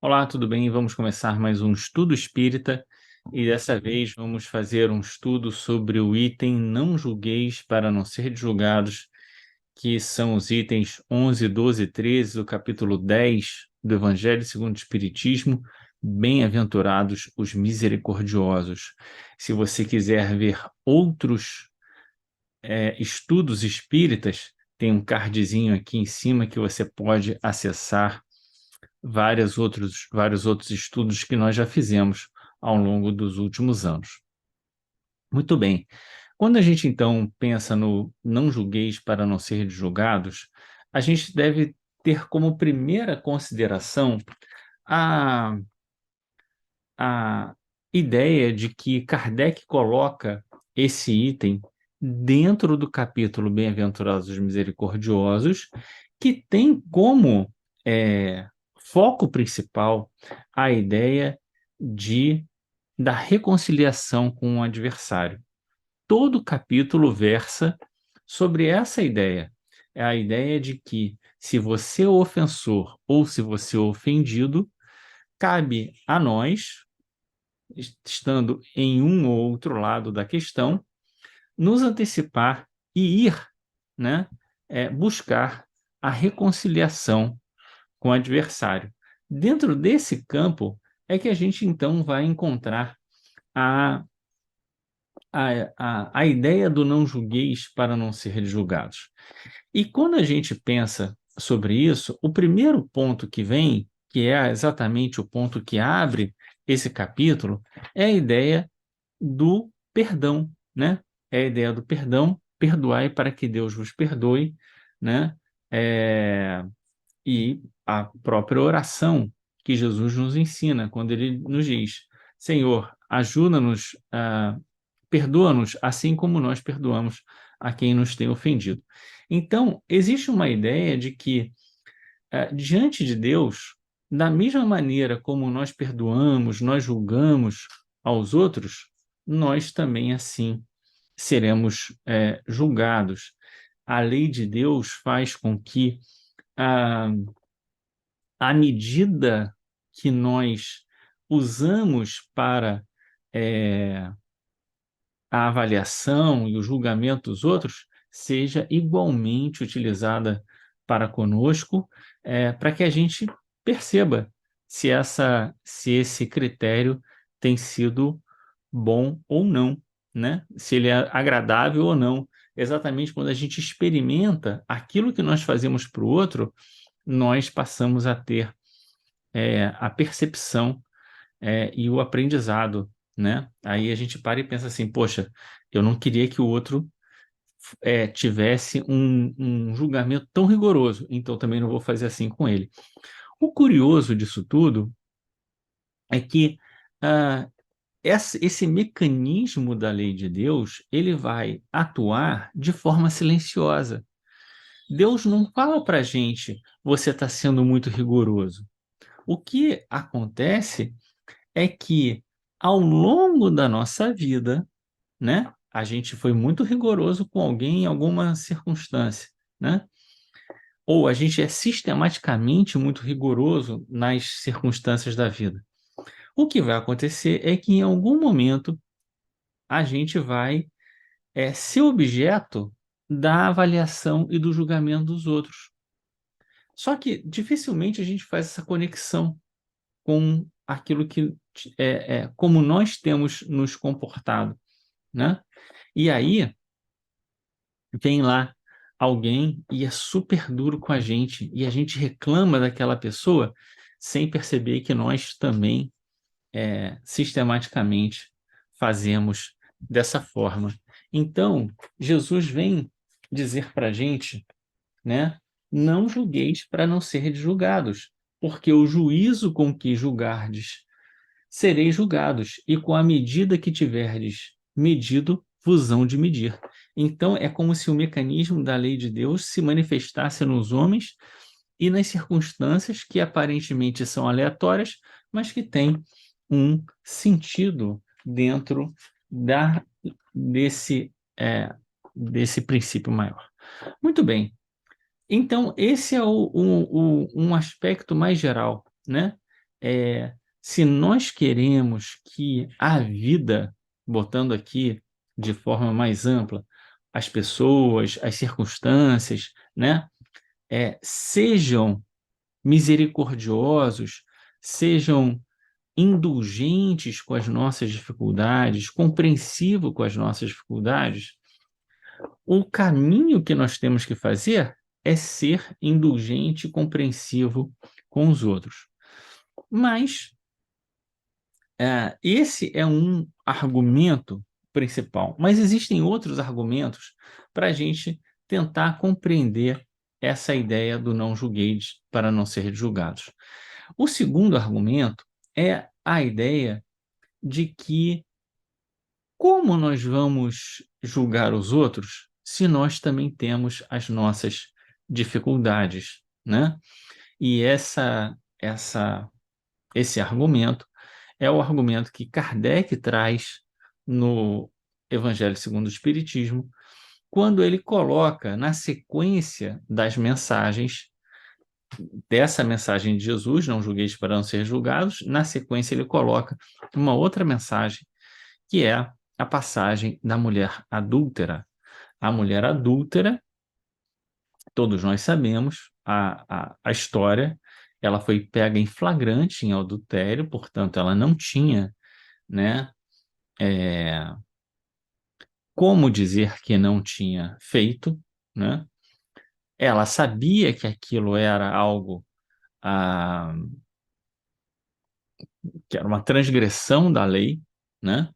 Olá, tudo bem? Vamos começar mais um estudo espírita e dessa vez vamos fazer um estudo sobre o item Não julgueis para não ser julgados, que são os itens 11, 12 e 13 do capítulo 10 do Evangelho segundo o Espiritismo. Bem-aventurados os misericordiosos. Se você quiser ver outros estudos espíritas, tem um cardzinho aqui em cima que você pode acessar vários outros estudos que nós já fizemos ao longo dos últimos anos. Muito bem. Quando a gente, então, pensa no não julgueis para não ser julgados, a gente deve ter como primeira consideração a, a ideia de que Kardec coloca esse item dentro do capítulo Bem-aventurados os Misericordiosos, que tem como foco principal a ideia de da reconciliação com o adversário. Todo o capítulo versa sobre essa ideia. É a ideia de que, se você é o ofensor ou se você é o ofendido, cabe a nós, estando em um ou outro lado da questão, nos antecipar e ir, né, buscar a reconciliação com o adversário. Dentro desse campo é que a gente então vai encontrar a, a ideia do não julgueis para não ser julgados. E quando a gente pensa sobre isso, o primeiro ponto que vem, que é exatamente o ponto que abre esse capítulo, é a ideia do perdão, né? É a ideia do perdão, perdoai para que Deus vos perdoe, né? É, e a própria oração que Jesus nos ensina, quando ele nos diz: Senhor, ajuda-nos, perdoa-nos, assim como nós perdoamos a quem nos tem ofendido. Então, existe uma ideia de que, diante de Deus, da mesma maneira como nós perdoamos, nós julgamos aos outros, nós também assim seremos julgados. A lei de Deus faz com que a à medida que nós usamos para a avaliação e o julgamento dos outros, seja igualmente utilizada para conosco, para que a gente perceba se esse critério tem sido bom ou não, né? Se ele é agradável ou não. Exatamente quando a gente experimenta aquilo que nós fazemos para o outro, nós passamos a ter a percepção e o aprendizado, né? Aí a gente para e pensa assim, poxa, eu não queria que o outro tivesse um julgamento tão rigoroso, então também não vou fazer assim com ele. O curioso disso tudo é que ah, esse mecanismo da lei de Deus, ele vai atuar de forma silenciosa. Deus não fala para a gente, você está sendo muito rigoroso. O que acontece é que, ao longo da nossa vida, né, a gente foi muito rigoroso com alguém em alguma circunstância, né? Ou a gente é sistematicamente muito rigoroso nas circunstâncias da vida. O que vai acontecer é que, em algum momento, a gente vai ser objeto da avaliação e do julgamento dos outros. Só que dificilmente a gente faz essa conexão com aquilo que como nós temos nos comportado, né? E aí vem lá alguém e é super duro com a gente e a gente reclama daquela pessoa sem perceber que nós também sistematicamente fazemos dessa forma. Então, Jesus vem dizer para a gente, né? Não julgueis para não serdes julgados, porque o juízo com que julgardes sereis julgados, e com a medida que tiverdes medido, vos hão de medir. Então, é como se o mecanismo da lei de Deus se manifestasse nos homens e nas circunstâncias que aparentemente são aleatórias, mas que têm um sentido dentro da, desse, desse princípio maior. Muito bem. Então, esse é um aspecto mais geral, né? se nós queremos que a vida, botando aqui de forma mais ampla, as pessoas, as circunstâncias, né, sejam misericordiosos, sejam indulgentes com as nossas dificuldades, compreensivo com as nossas dificuldades, o caminho que nós temos que fazer é ser indulgente e compreensivo com os outros. Mas esse é um argumento principal, mas existem outros argumentos para a gente tentar compreender essa ideia do não julgueis para não ser julgados. O segundo argumento é a ideia de que como nós vamos julgar os outros se nós também temos as nossas dificuldades, né? E esse argumento é o argumento que Kardec traz no Evangelho segundo o Espiritismo, quando ele coloca na sequência das mensagens, dessa mensagem de Jesus, não julgueis para não ser julgados, na sequência ele coloca uma outra mensagem, que é a passagem da mulher adúltera. A mulher adúltera, todos nós sabemos, a história, ela foi pega em flagrante em adultério, portanto, ela não tinha, né, como dizer que não tinha feito, né? Ela sabia que aquilo era algo, ah, que era uma transgressão da lei, né?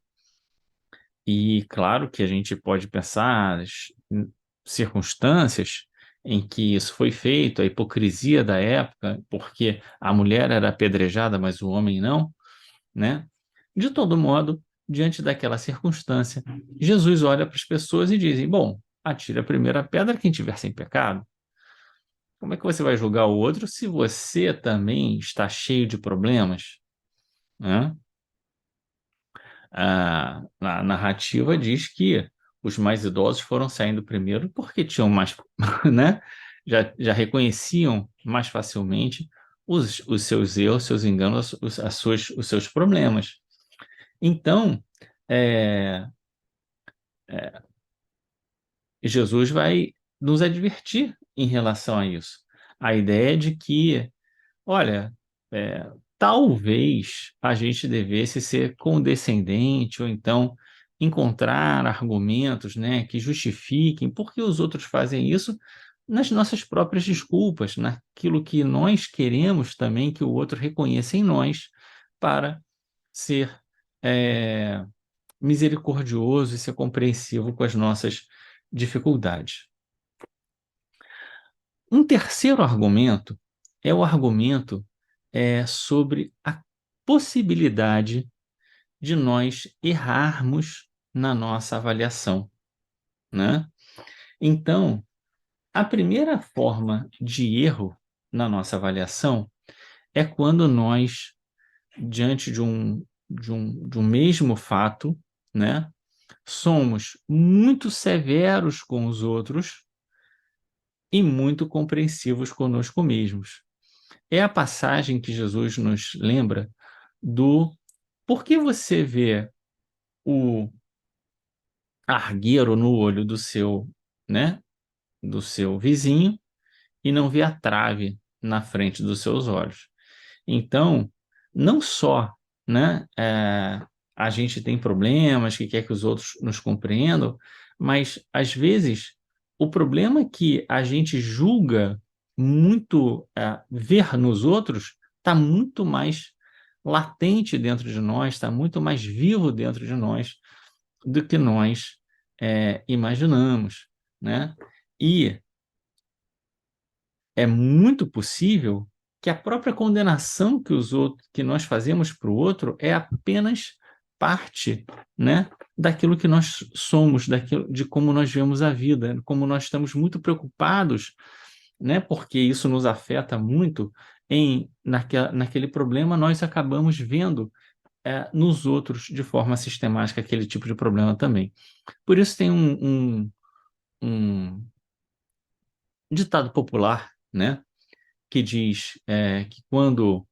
E claro que a gente pode pensar em circunstâncias em que isso foi feito, a hipocrisia da época, porque a mulher era apedrejada, mas o homem não, né? De todo modo, diante daquela circunstância, Jesus olha para as pessoas e diz: bom, atire a primeira pedra quem tiver sem pecado. Como é que você vai julgar o outro se você também está cheio de problemas, né? A narrativa diz que os mais idosos foram saindo primeiro porque tinham mais, né? Já reconheciam mais facilmente os seus erros, seus enganos, os seus problemas. Então, é, Jesus vai nos advertir em relação a isso. A ideia de que, olha, talvez a gente devesse ser condescendente ou então encontrar argumentos, né, que justifiquem por que os outros fazem isso nas nossas próprias desculpas, naquilo que nós queremos também que o outro reconheça em nós para ser é, misericordioso e ser compreensivo com as nossas dificuldades. Um terceiro argumento é o argumento sobre a possibilidade de nós errarmos na nossa avaliação, né? Então, a primeira forma de erro na nossa avaliação é quando nós, diante de um mesmo fato, né, somos muito severos com os outros e muito compreensivos conosco mesmos. É a passagem que Jesus nos lembra do por que você vê o argueiro no olho né, do seu vizinho e não vê a trave na frente dos seus olhos. Então, não só, né, a gente tem problemas que quer que os outros nos compreendam, mas às vezes o problema que a gente julga muito ver nos outros está muito mais latente dentro de nós, está muito mais vivo dentro de nós do que nós imaginamos, né? E é muito possível que a própria condenação que nós fazemos para o outro é apenas parte, né, daquilo que nós somos, de como nós vemos a vida, como nós estamos muito preocupados, né, porque isso nos afeta muito naquele problema, nós acabamos vendo nos outros de forma sistemática aquele tipo de problema também. Por isso tem um ditado popular, né, que diz que quando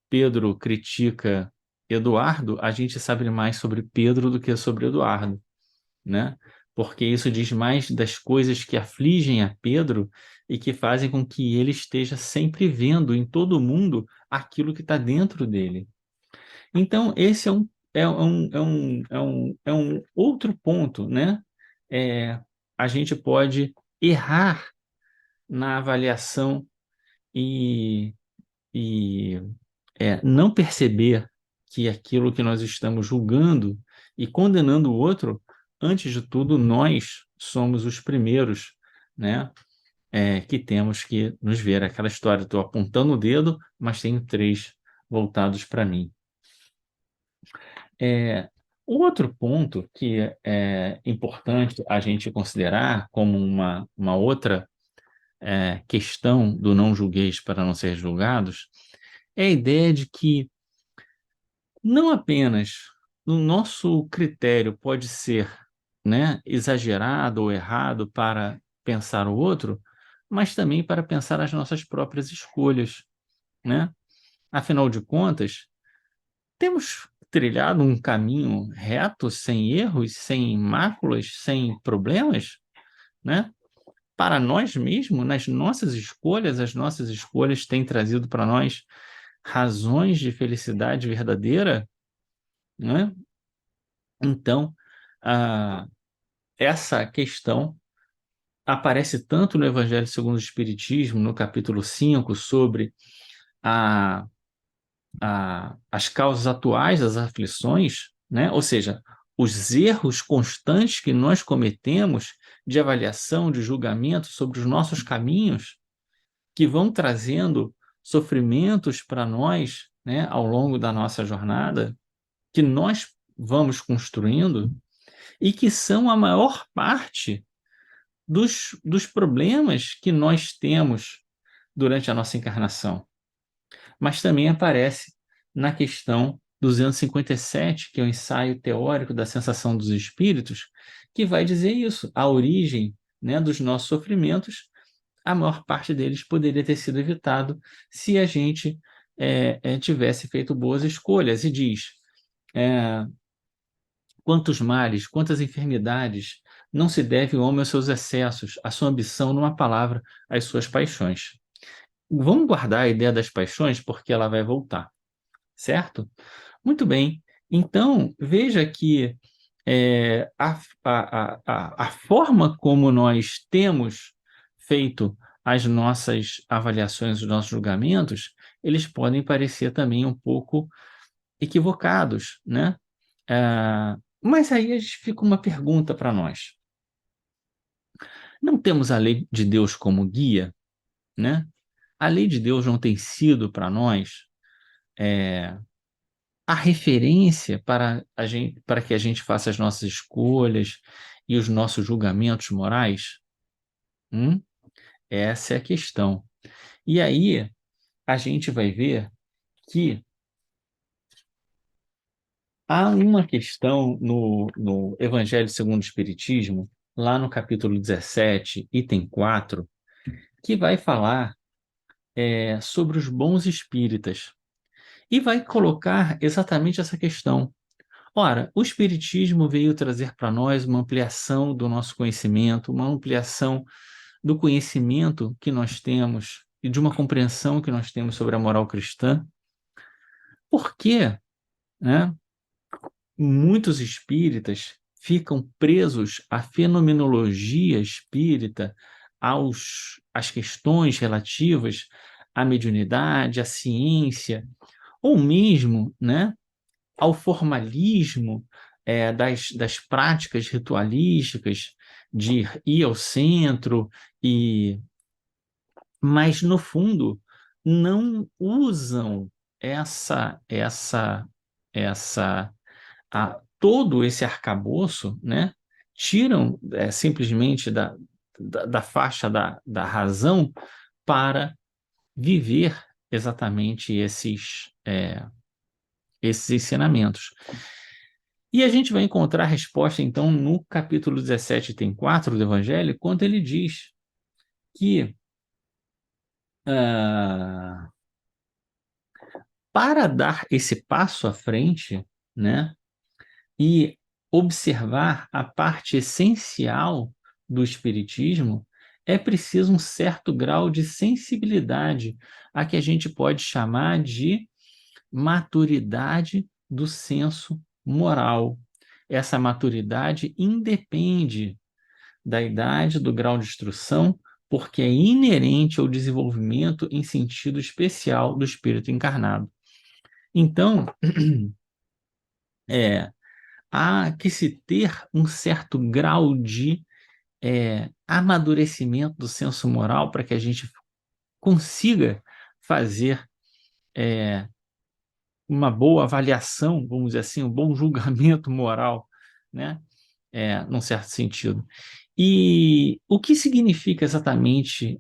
Pedro critica Eduardo, a gente sabe mais sobre Pedro do que sobre Eduardo, né? Porque isso diz mais das coisas que afligem a Pedro e que fazem com que ele esteja sempre vendo em todo mundo aquilo que está dentro dele. Então, esse é um outro ponto, né? É, a gente pode errar na avaliação e, e não perceber que aquilo que nós estamos julgando e condenando o outro, antes de tudo, nós somos os primeiros, né? Que temos que nos ver. Aquela história, estou apontando o dedo, mas tenho três voltados para mim. É, o outro ponto que é importante a gente considerar como uma outra questão do não julgueis para não ser julgados é a ideia de que não apenas o nosso critério pode ser, né, exagerado ou errado para pensar o outro, mas também para pensar as nossas próprias escolhas, né? Afinal de contas, temos trilhado um caminho reto, sem erros, sem máculas, sem problemas, né? Para nós mesmos, nas nossas escolhas, as nossas escolhas têm trazido para nós razões de felicidade verdadeira, né? Então, ah, essa questão aparece tanto no Evangelho segundo o Espiritismo, no capítulo 5 sobre a as causas atuais das aflições, né? Ou seja, os erros constantes que nós cometemos de avaliação, de julgamento sobre os nossos caminhos, que vão trazendo sofrimentos para nós, né, ao longo da nossa jornada, que nós vamos construindo e que são a maior parte dos problemas que nós temos durante a nossa encarnação. Mas também aparece na questão 257, que é o ensaio teórico da sensação dos espíritos, que vai dizer isso, a origem, né, dos nossos sofrimentos, a maior parte deles poderia ter sido evitado se a gente tivesse feito boas escolhas. E diz, é, quantos males, quantas enfermidades não se deve o homem aos seus excessos, à sua ambição, numa palavra, às suas paixões. Vamos guardar a ideia das paixões, porque ela vai voltar, certo? Muito bem. Então, veja que a forma como nós temos feito as nossas avaliações, os nossos julgamentos, eles podem parecer também um pouco equivocados, né? Mas aí a gente fica uma pergunta para nós. Não temos a lei de Deus como guia, né? A lei de Deus não tem sido para nós a referência para que a gente faça as nossas escolhas e os nossos julgamentos morais? Hum? Essa é a questão. E aí a gente vai ver que há uma questão no Evangelho segundo o Espiritismo, lá no capítulo 17, item 4, que vai falar sobre os bons espíritas e vai colocar exatamente essa questão. Ora, o Espiritismo veio trazer para nós uma ampliação do nosso conhecimento, uma ampliação do conhecimento que nós temos e de uma compreensão que nós temos sobre a moral cristã. Por que, né, muitos espíritas ficam presos à fenomenologia espírita, às questões relativas à mediunidade, à ciência, ou mesmo, né, ao formalismo das práticas ritualísticas, de ir ao centro, mas, no fundo, não usam essa todo esse arcabouço, né? Tiram simplesmente da faixa da razão para viver exatamente esses ensinamentos. E a gente vai encontrar a resposta, então, no capítulo 17, item 4 do Evangelho, quando ele diz que para dar esse passo à frente, né, e observar a parte essencial do espiritismo, é preciso um certo grau de sensibilidade, a que a gente pode chamar de maturidade do senso moral. Essa maturidade independe da idade, do grau de instrução, porque é inerente ao desenvolvimento em sentido especial do espírito encarnado. Então, é, há que se ter um certo grau de amadurecimento do senso moral para que a gente consiga fazer uma boa avaliação, vamos dizer assim, um bom julgamento moral, né? Num certo sentido. E o que significa exatamente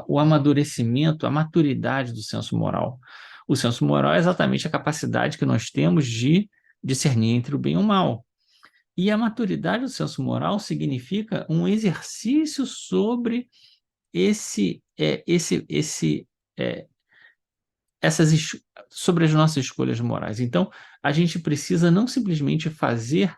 o amadurecimento, a maturidade do senso moral? O senso moral é exatamente a capacidade que nós temos de discernir entre o bem e o mal. E a maturidade do senso moral significa um exercício sobre esse, é, essas sobre as nossas escolhas morais. Então, a gente precisa não simplesmente fazer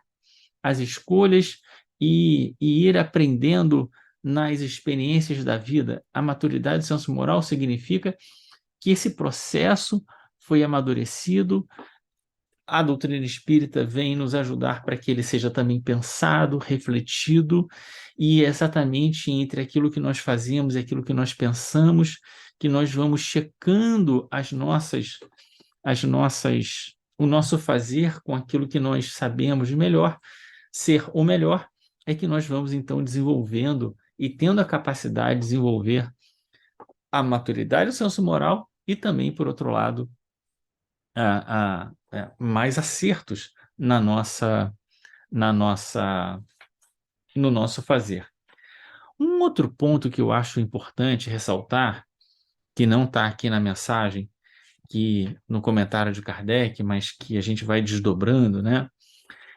as escolhas e ir aprendendo nas experiências da vida. A maturidade do senso moral significa que esse processo foi amadurecido. A doutrina espírita vem nos ajudar para que ele seja também pensado, refletido, e é exatamente entre aquilo que nós fazemos e aquilo que nós pensamos que nós vamos checando o nosso fazer com aquilo que nós sabemos de melhor, ser o melhor, é que nós vamos então desenvolvendo e tendo a capacidade de desenvolver a maturidade, o senso moral e também, por outro lado, mais acertos na nossa, no nosso fazer. Um outro ponto que eu acho importante ressaltar, que não está aqui na mensagem, que no comentário de Kardec, mas que a gente vai desdobrando, né?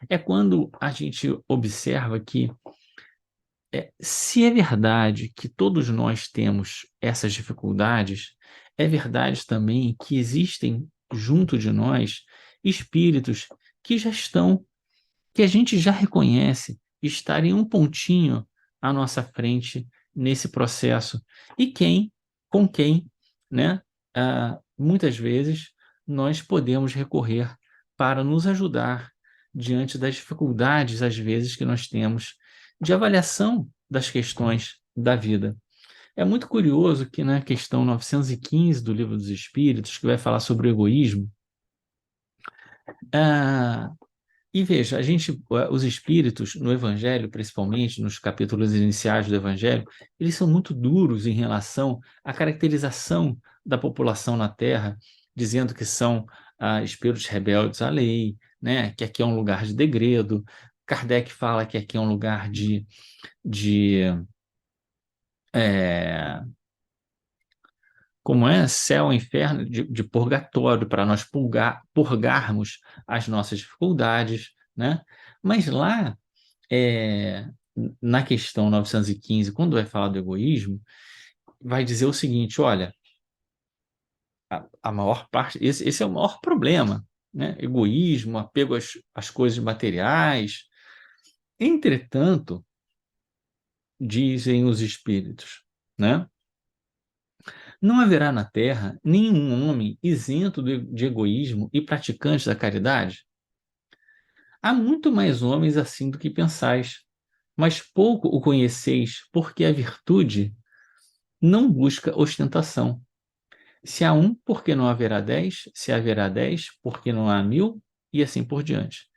É quando a gente observa que se é verdade que todos nós temos essas dificuldades, é verdade também que existem junto de nós espíritos que já estão, que a gente já reconhece estarem um pontinho à nossa frente nesse processo e com quem, né, muitas vezes nós podemos recorrer para nos ajudar diante das dificuldades, às vezes, que nós temos de avaliação das questões da vida. É muito curioso que na questão 915 do Livro dos Espíritos, que vai falar sobre o egoísmo, ah, e veja, os espíritos no Evangelho, principalmente nos capítulos iniciais do Evangelho, eles são muito duros em relação à caracterização da população na Terra, dizendo que são espíritos rebeldes à lei, né? Que aqui é um lugar de degredo. Kardec fala que aqui é um lugar de é, como é céu, inferno, de purgatório, para nós purgarmos as nossas dificuldades, né? Mas lá é, na questão 915, quando vai falar do egoísmo, vai dizer o seguinte: olha, a maior parte, esse é o maior problema, né? Egoísmo, apego às coisas materiais. Entretanto, dizem os espíritos, né? Não haverá na Terra nenhum homem isento de egoísmo e praticante da caridade? Há muito mais homens assim do que pensais, mas pouco o conheceis, porque a virtude não busca ostentação. Se há um, por que não haverá 10? Se haverá 10, por que não há 1000? E assim por diante.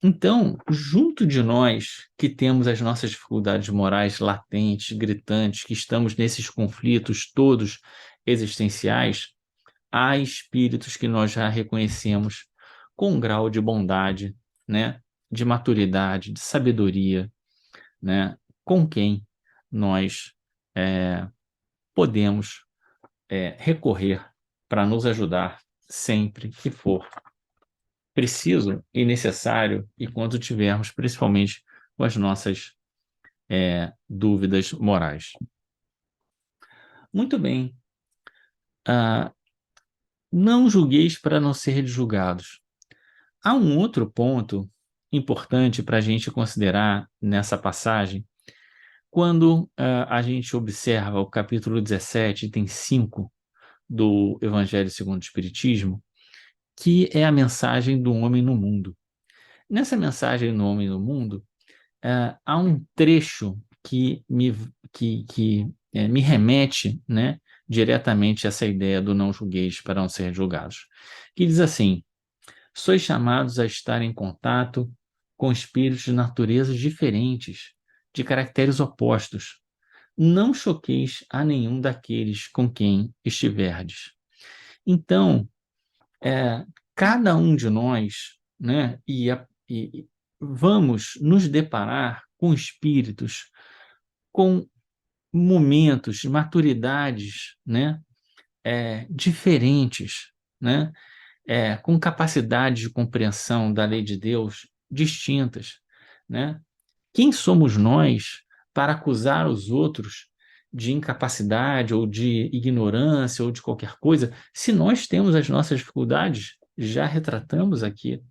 Então, junto de nós, que temos as nossas dificuldades morais latentes, gritantes, que estamos nesses conflitos todos existenciais, há espíritos que nós já reconhecemos com um grau de bondade, né? De maturidade, de sabedoria, né? Com quem nós podemos recorrer para nos ajudar sempre que for preciso e necessário e quando tivermos, principalmente, com as nossas dúvidas morais. Muito bem. Não julgueis para não ser julgados. Há um outro ponto importante para a gente considerar nessa passagem, quando a gente observa o capítulo 17, tem 5 do Evangelho segundo o Espiritismo, que é a mensagem do homem no mundo. Nessa mensagem do homem no mundo, há um trecho que me remete, né, diretamente a essa ideia do não julgueis para não ser julgados, que diz assim: sois chamados a estar em contato com espíritos de naturezas diferentes, de caracteres opostos. Não choqueis a nenhum daqueles com quem estiverdes. Então, cada um de nós, né, e vamos nos deparar com espíritos, com momentos, maturidades, né, diferentes, né, com capacidade de compreensão da lei de Deus distintas, né? Quem somos nós para acusar os outros de incapacidade ou de ignorância ou de qualquer coisa, se nós temos as nossas dificuldades? Já retratamos aqui,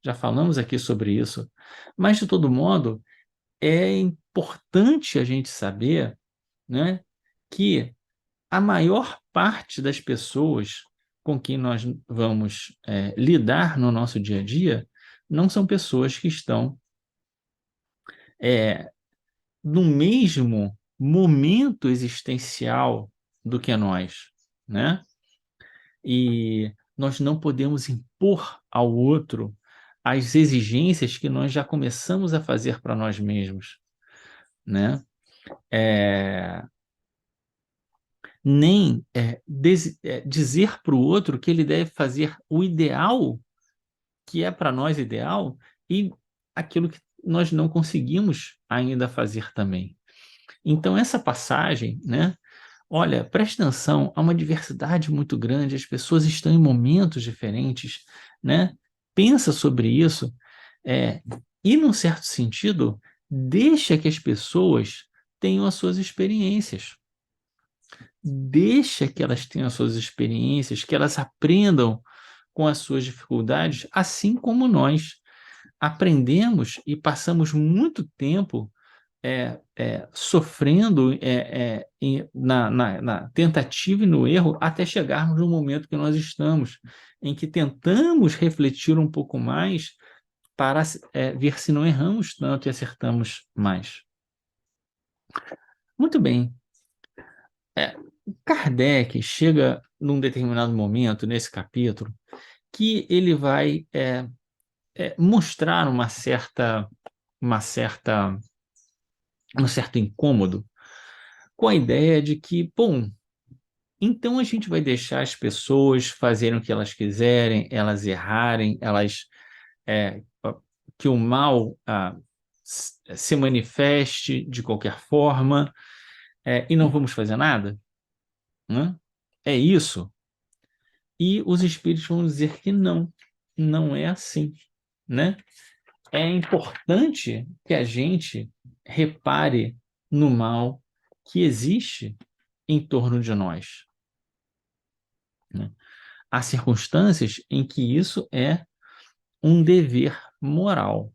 já falamos aqui sobre isso, mas de todo modo é importante a gente saber, né, que a maior parte das pessoas com quem nós vamos lidar no nosso dia a dia não são pessoas que estão é, no mesmo momento existencial do que nós, né? E nós não podemos impor ao outro as exigências que nós já começamos a fazer para nós mesmos, né? É, nem dizer para o outro que ele deve fazer o ideal, que é para nós ideal, e aquilo que nós não conseguimos ainda fazer também. Então, essa passagem, né? Olha, preste atenção, há uma diversidade muito grande, as pessoas estão em momentos diferentes, né? Pensa sobre isso, é, e, num certo sentido, deixa que as pessoas tenham as suas experiências. Deixa que elas tenham as suas experiências, que elas aprendam com as suas dificuldades, assim como nós aprendemos e passamos muito tempo sofrendo na tentativa e no erro até chegarmos no momento que nós estamos, em que tentamos refletir um pouco mais para ver se não erramos tanto e acertamos mais. Muito bem. Kardec chega num determinado momento, nesse capítulo, que ele vai mostrar uma certa, um certo incômodo com a ideia de que, bom, então a gente vai deixar as pessoas fazerem o que elas quiserem, elas errarem, elas que o mal se manifeste de qualquer forma, e não vamos fazer nada, né? É isso. E os espíritos vão dizer que não, não é assim, né? É importante que a gente repare no mal que existe em torno de nós, né? Há circunstâncias em que isso é um dever moral.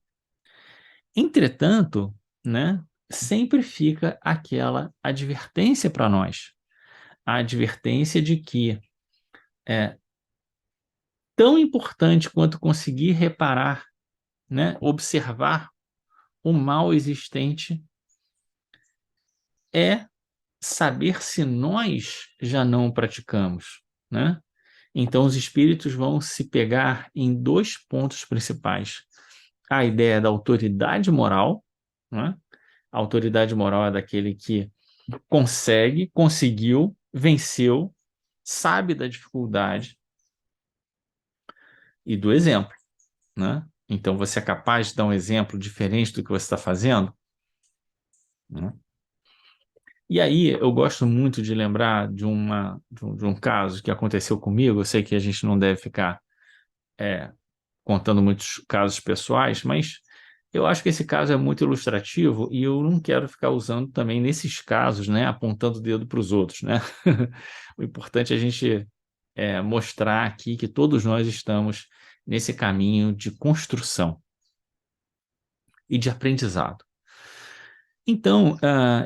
Entretanto, né, sempre fica aquela advertência para nós, a advertência de que é tão importante quanto conseguir reparar, né, observar o mal existente é saber se nós já não o praticamos, né? Então, os espíritos vão se pegar em dois pontos principais: a ideia da autoridade moral, né? A autoridade moral é daquele que conseguiu, venceu, sabe da dificuldade e do exemplo, né? Então, você é capaz de dar um exemplo diferente do que você está fazendo, né? E aí, eu gosto muito de lembrar de um caso que aconteceu comigo. Eu sei que a gente não deve ficar contando muitos casos pessoais, mas eu acho que esse caso é muito ilustrativo e eu não quero ficar usando também nesses casos, né, apontando o dedo para os outros, né? O importante é a gente mostrar aqui que todos nós estamos nesse caminho de construção e de aprendizado. Então,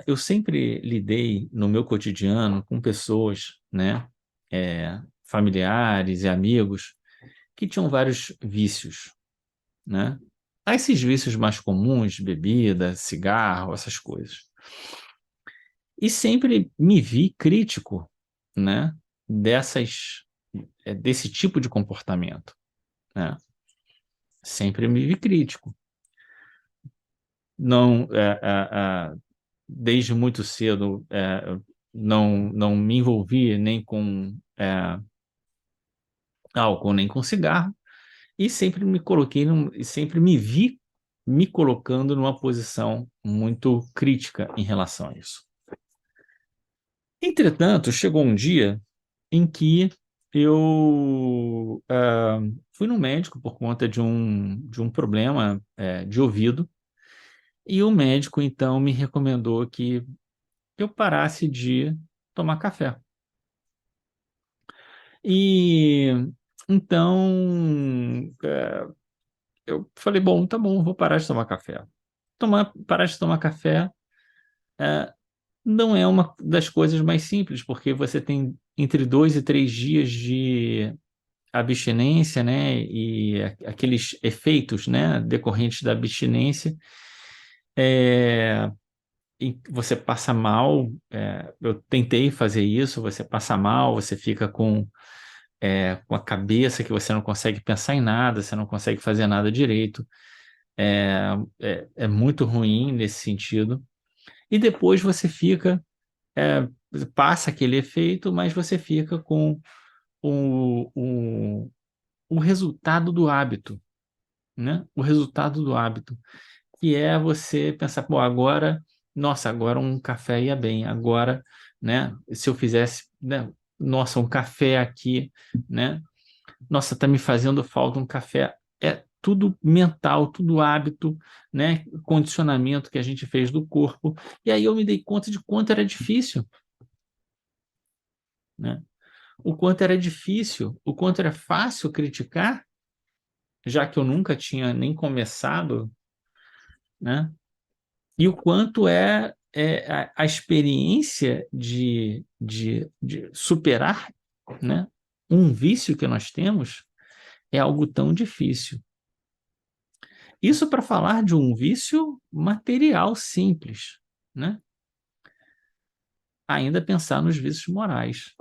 eu sempre lidei no meu cotidiano com pessoas, né, familiares e amigos, que tinham vários vícios, né? Há esses vícios mais comuns, bebida, cigarro, essas coisas. E sempre me vi crítico, né, desse tipo de comportamento, né? Sempre me vi crítico. Não, desde muito cedo, não me envolvi nem com álcool, nem com cigarro, e sempre me coloquei, e sempre me vi me colocando numa posição muito crítica em relação a isso. Entretanto, chegou um dia em que eu fui no médico por conta de um problema de ouvido, e o médico, então, me recomendou que eu parasse de tomar café. E então eu falei, bom, tá bom, vou parar de tomar café. Parar de tomar café não é uma das coisas mais simples, porque você tem entre 2 e 3 dias de abstinência, né, e aqueles efeitos, né, decorrentes da abstinência, e você passa mal. Eu tentei fazer isso, você passa mal, você fica com a cabeça que você não consegue pensar em nada, você não consegue fazer nada direito, é muito ruim nesse sentido. E depois você fica, é, passa aquele efeito, mas você fica com o, o, o resultado do hábito, né? O resultado do hábito, que é você pensar, pô, agora, nossa, agora um café ia bem, agora, né? Se eu fizesse, né? Nossa, um café aqui, né? Nossa, tá me fazendo falta um café. É tudo mental, tudo hábito, né? Condicionamento que a gente fez do corpo. E aí eu me dei conta de quanto era difícil, né? O quanto era difícil, o quanto era fácil criticar, já que eu nunca tinha nem começado, né? E o quanto a experiência de superar, né, um vício que nós temos é algo tão difícil. Isso para falar de um vício material simples, né? Ainda pensar nos vícios morais.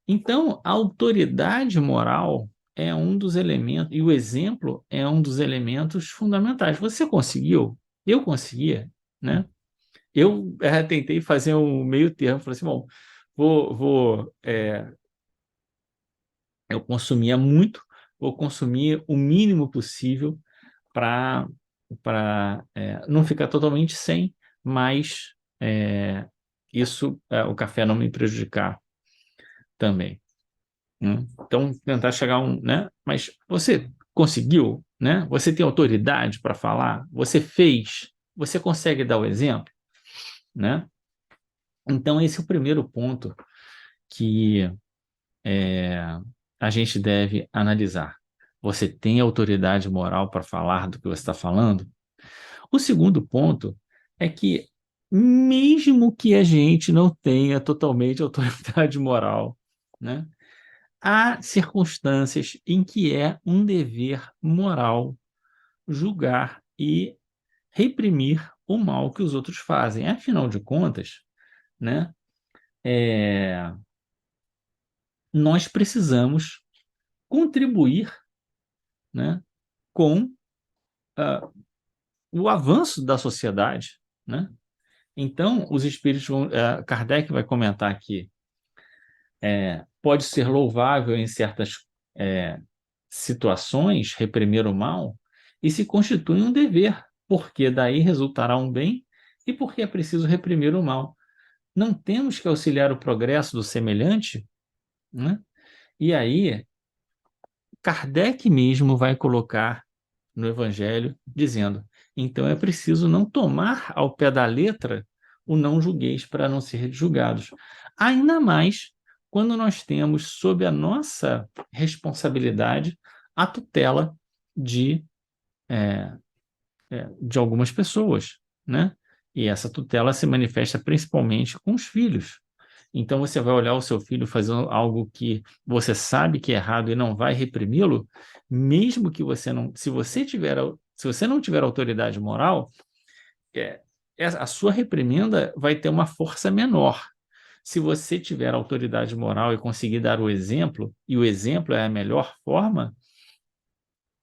Então, a autoridade moral é um dos elementos, e o exemplo é um dos elementos fundamentais. Você conseguiu? Eu conseguia, né? Eu tentei fazer um meio termo, falei assim, bom, eu consumia muito, vou consumir o mínimo possível para não ficar totalmente sem, mas o café não me prejudicar também, né? Então, tentar chegar né? Mas você conseguiu, né? Você tem autoridade para falar? Você fez? Você consegue dar o exemplo, né? Então, esse é o primeiro ponto que a gente deve analisar. Você tem autoridade moral para falar do que você está falando? O segundo ponto é que, mesmo que a gente não tenha totalmente autoridade moral, né, há circunstâncias em que é um dever moral julgar e reprimir o mal que os outros fazem. Afinal de contas, né, nós precisamos contribuir, né, com o avanço da sociedade, né? Então, os espíritos Kardec vai comentar aqui, pode ser louvável em certas situações reprimir o mal, e se constitui um dever, porque daí resultará um bem e porque é preciso reprimir o mal. Não temos que auxiliar o progresso do semelhante, né? E aí, Kardec mesmo vai colocar no Evangelho, dizendo: então é preciso não tomar ao pé da letra o não julgueis para não ser julgados. Ainda mais quando nós temos sob a nossa responsabilidade a tutela de, de algumas pessoas, né? E essa tutela se manifesta principalmente com os filhos. Então, você vai olhar o seu filho fazendo algo que você sabe que é errado e não vai reprimi-lo, mesmo que você não, se você não tiver autoridade moral, é, a sua reprimenda vai ter uma força menor. Se você tiver autoridade moral e conseguir dar o exemplo, e o exemplo é a melhor forma,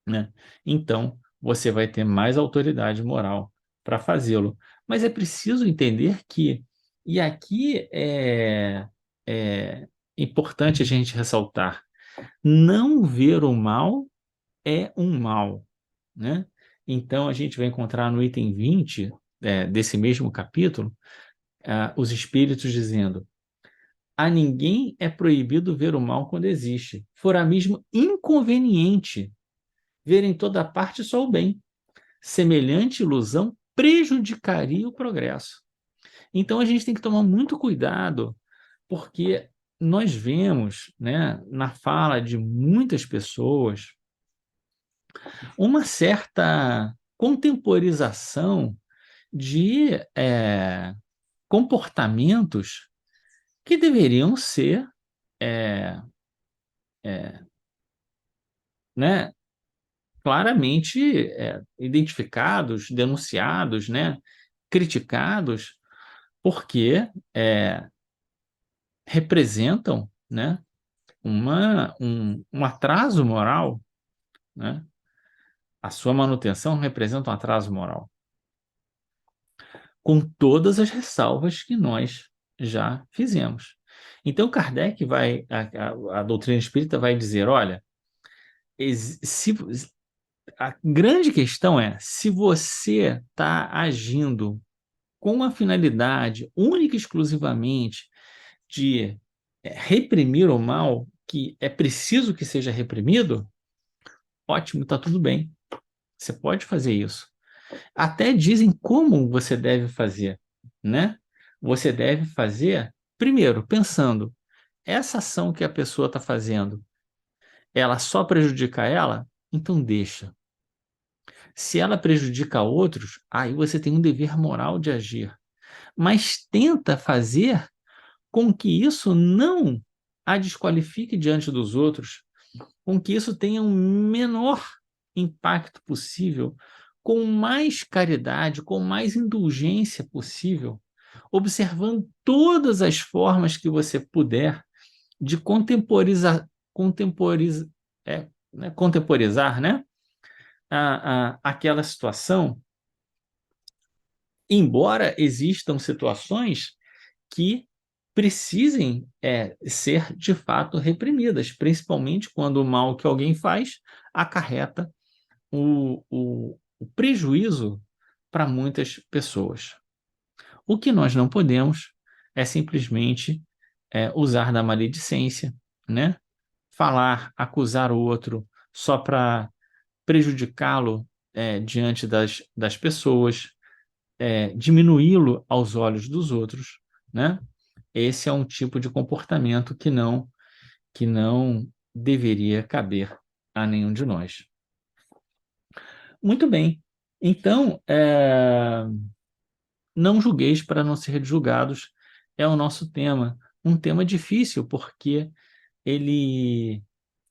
né? Então, você vai ter mais autoridade moral para fazê-lo. Mas é preciso entender que, e aqui é importante a gente ressaltar, não ver o mal é um mal, né? Então, a gente vai encontrar no item 20, desse mesmo capítulo, os espíritos dizendo: a ninguém é proibido ver o mal quando existe, fora mesmo inconveniente ver em toda parte só o bem. Semelhante ilusão prejudicaria o progresso. Então a gente tem que tomar muito cuidado, porque nós vemos, né, na fala de muitas pessoas uma certa contemporização de comportamentos que deveriam ser, é, né, claramente identificados, denunciados, né, criticados, porque representam, né, um atraso moral, né? A sua manutenção representa um atraso moral, com todas as ressalvas que nós já fizemos. Então, Kardec vai, a doutrina espírita vai dizer: olha, se, a grande questão é se você está agindo com a finalidade única e exclusivamente de reprimir o mal, que é preciso que seja reprimido, ótimo, está tudo bem. Você pode fazer isso. Até dizem como você deve fazer, né? Você deve fazer, primeiro, pensando, essa ação que a pessoa está fazendo, ela só prejudica ela? Então deixa. Se ela prejudica outros, aí você tem um dever moral de agir. Mas tenta fazer com que isso não a desqualifique diante dos outros, com que isso tenha um menor impacto possível, com mais caridade, com mais indulgência possível, observando todas as formas que você puder de contemporizar, né, aquela situação, embora existam situações que precisem ser de fato reprimidas, principalmente quando o mal que alguém faz acarreta o prejuízo para muitas pessoas. O que nós não podemos é simplesmente usar da maledicência, né? Falar, acusar o outro só para prejudicá-lo diante das pessoas, diminuí-lo aos olhos dos outros, né? Esse é um tipo de comportamento que não deveria caber a nenhum de nós. Muito bem. Então, não julgueis para não ser julgados é o nosso tema. Um tema difícil, porque ele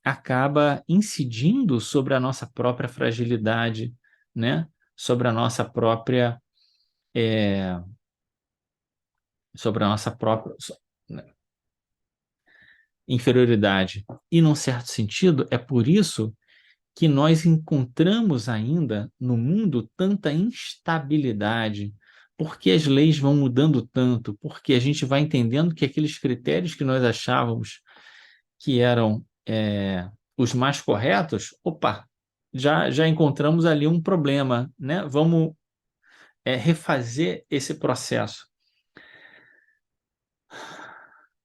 acaba incidindo sobre a nossa própria fragilidade, né? Sobre a nossa própria, sobre a nossa própria inferioridade. E, num certo sentido, é por isso que nós encontramos ainda no mundo tanta instabilidade, porque as leis vão mudando tanto, porque a gente vai entendendo que aqueles critérios que nós achávamos que eram os mais corretos, opa, já encontramos ali um problema, né? Vamos refazer esse processo.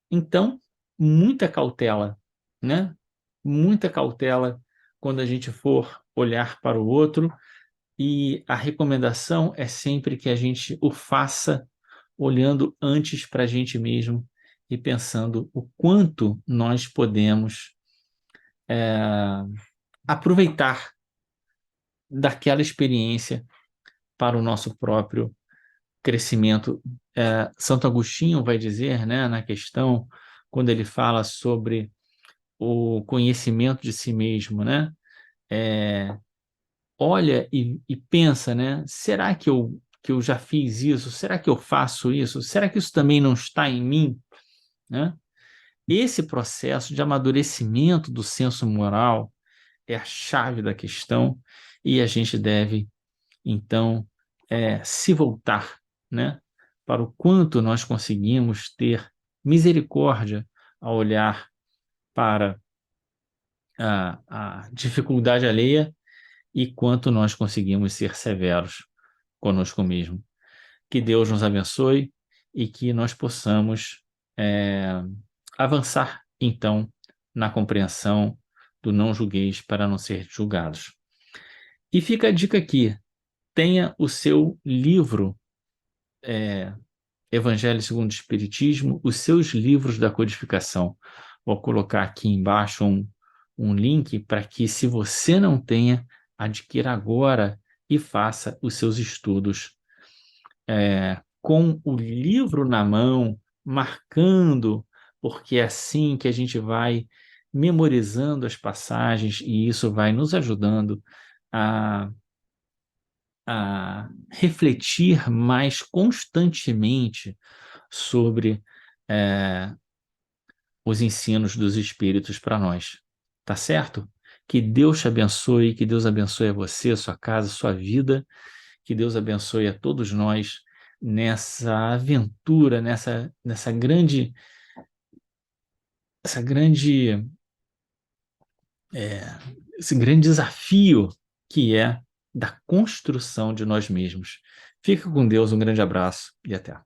Então, muita cautela, né? Muita cautela quando a gente for olhar para o outro, e a recomendação é sempre que a gente o faça olhando antes para a gente mesmo e pensando o quanto nós podemos aproveitar daquela experiência para o nosso próprio crescimento. Santo Agostinho vai dizer, né, na questão, quando ele fala sobre o conhecimento de si mesmo, né? Olha e pensa, né? Será que eu já fiz isso? Será que eu faço isso? Será que isso também não está em mim? Né? Esse processo de amadurecimento do senso moral é a chave da questão e a gente deve, então, se voltar, né, para o quanto nós conseguimos ter misericórdia ao olhar para a dificuldade alheia e quanto nós conseguimos ser severos conosco mesmo. Que Deus nos abençoe e que nós possamos é, avançar, então, na compreensão do não julgueis para não ser julgados. E fica a dica aqui, tenha o seu livro Evangelho segundo o Espiritismo, os seus livros da codificação. Vou colocar aqui embaixo um link para que, se você não tenha, adquira agora e faça os seus estudos com o livro na mão, marcando, porque é assim que a gente vai memorizando as passagens e isso vai nos ajudando a, a refletir mais constantemente sobre é, os ensinos dos Espíritos para nós. Tá certo? Que Deus te abençoe, que Deus abençoe a você, sua casa, sua vida, que Deus abençoe a todos nós nessa aventura, essa grande, é, esse grande desafio que é da construção de nós mesmos. Fica com Deus, um grande abraço e até.